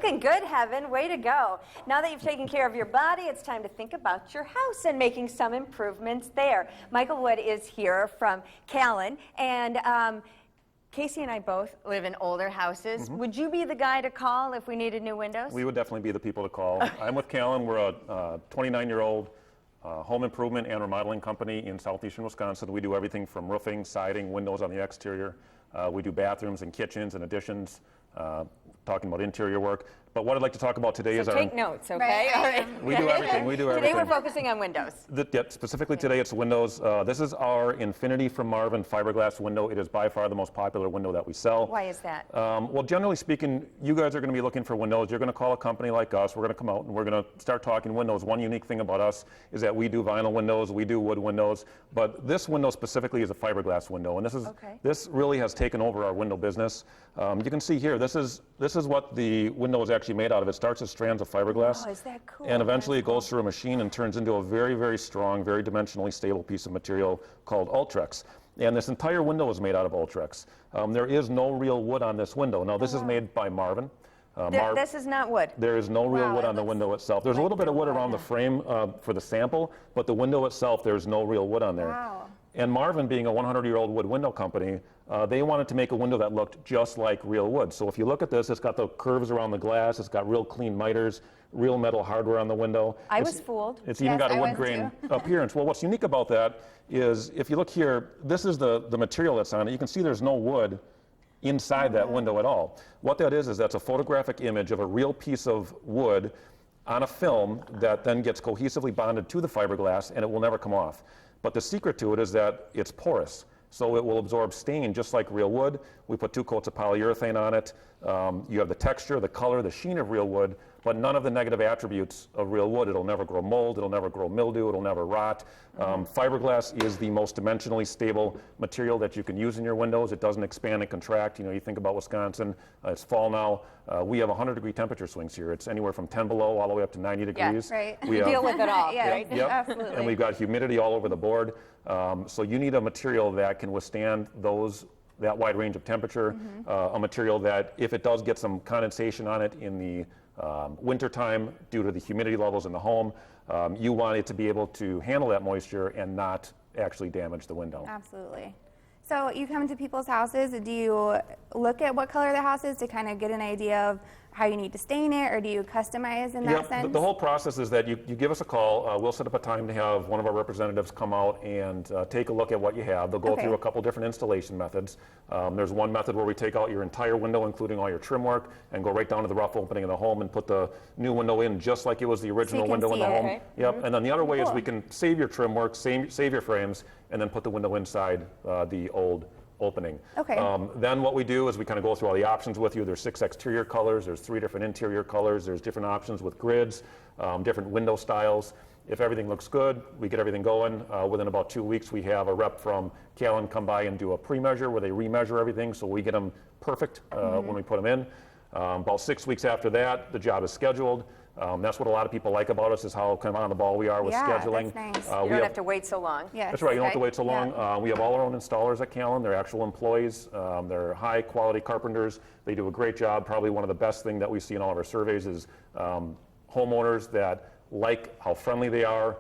Looking good, Heaven. Way to go. Now that you've taken care of your body, it's time to think about your house and making some improvements there. Michael Wood is here from Callen, and Casey and I both live in older houses. Would you be the guy to call if we needed new windows? We would definitely be the people to call. I'm with Callen. We're a 29-year-old home improvement and remodeling company in southeastern Wisconsin. We do everything from roofing, siding, windows on the exterior. We do bathrooms and kitchens and additions, talking about interior work. But what I'd like to talk about today is our... Take notes, okay? All right. We do everything. We do everything. Today we're focusing on windows. Specifically today it's windows. This is our Infinity from Marvin fiberglass window. It is by far the most popular window that we sell. Why is that? Well, generally speaking, you guys are going to be looking for windows. You're going to call a company like us. We're going to come out and we're going to start talking windows. One unique thing about us is that we do vinyl windows, we do wood windows, but this window specifically is a fiberglass window, and this really has taken over our window business. You can see here, this is what the window is actually made out of. It starts as strands of fiberglass. Oh, is that cool? And eventually it goes through a machine and turns into a very, very strong, very dimensionally stable piece of material called Ultrex. And this entire window is made out of Ultrex. There is no real wood on this window. Now, this is made by Marvin. This is not wood. There is no real wood on the window itself. There's a little bit of wood around the frame for the sample, but the window itself, there's no real wood on there. Wow. And Marvin, being a 100-year-old wood window company, they wanted to make a window that looked just like real wood. So if you look at this, it's got the curves around the glass, it's got real clean miters, real metal hardware on the window. I was fooled. It's even got a wood grain appearance. Well, what's unique about that is, if you look here, this is the material that's on it. You can see there's no wood inside that window at all. What that is that's a photographic image of a real piece of wood on a film that then gets cohesively bonded to the fiberglass, and it will never come off. But the secret to it is that it's porous, so it will absorb stain just like real wood. We put 2 coats of polyurethane on it. You have the texture, the color, the sheen of real wood, but none of the negative attributes of real wood. It'll never grow mold, it'll never grow mildew, it'll never rot. Fiberglass is the most dimensionally stable material that you can use in your windows. It doesn't expand and contract. You know, you think about Wisconsin, it's fall now. We have 100-degree temperature swings here. It's anywhere from 10 below all the way up to 90 degrees. Yeah, right. We deal with it all, right? Yep. Absolutely. And we've got humidity all over the board. So you need a material that can withstand that wide range of temperature, a material that, if it does get some condensation on it in the winter time due to the humidity levels in the home, you want it to be able to handle that moisture and not actually damage the window. Absolutely. So you come to people's houses, do you look at what color the house is to kind of get an idea of how you need to stain it, or do you customize in that sense? The whole process is that you give us a call. We'll set up a time to have one of our representatives come out and take a look at what you have. They'll go through a couple different installation methods. There's one method where we take out your entire window, including all your trim work, and go right down to the rough opening of the home and put the new window in just like it was the original window in the home. Okay. Yep. And then the other way is we can save your trim work, save your frames, and then put the window inside the old opening. Okay. Then what we do is we kind of go through all the options with you. There's 6 exterior colors, there's 3 different interior colors, there's different options with grids, different window styles. If everything looks good, we get everything going. Within about 2 weeks, we have a rep from Callen come by and do a pre-measure where they remeasure everything, so we get them perfect when we put them in. About 6 weeks after that, the job is scheduled. That's what a lot of people like about us, is how kind of on the ball we are with scheduling. That's nice. You don't have to wait so long. Yes. That's right, you don't have to wait so long. We have all our own installers at Callen. They're actual employees. They're high quality carpenters. They do a great job. Probably one of the best things that we see in all of our surveys is homeowners that like how friendly they are,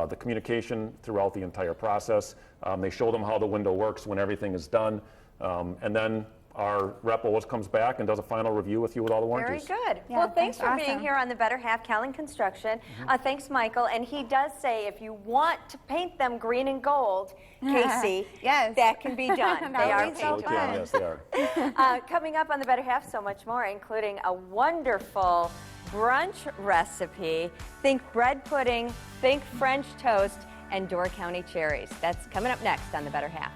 the communication throughout the entire process. They show them how the window works when everything is done. And then our rep always comes back and does a final review with you with all the warranties. Very good. Yeah, well, thanks for that's being awesome. here on the Better Half Callen Construction. Thanks, Michael. And he does say if you want to paint them green and gold, Casey, Yes. that can be done. They are would be so paintable. fun. Yes, they are. Coming up on the Better Half, so much more, including a wonderful brunch recipe. Think bread pudding, think French toast, and Door County cherries. That's coming up next on the Better Half.